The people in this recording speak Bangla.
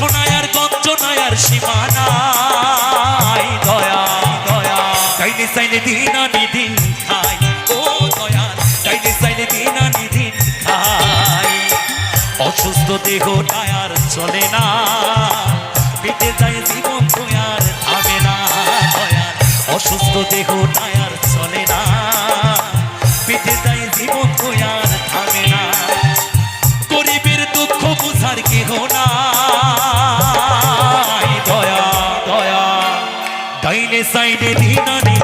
লাঞ্ছনায় আর গঞ্জনায় আর সীমানায় দয়া দয়া ডাইনে সাইনে দিন আনি দিন খাই ও দয়া ডাইনে সাইনে দিন আনি দিন খাই অসুস্থ দেহটা আর চলে না পেটে যায় জীবন তো আর থামে না দয়া অসুস্থ দেহটা আর চলে না পেটে যায় জীবন তো আর থামে না গরিবের দুঃখ বুঝার কেহ নাই দয়া দয়া ডাইনে সাইডে দিন আনি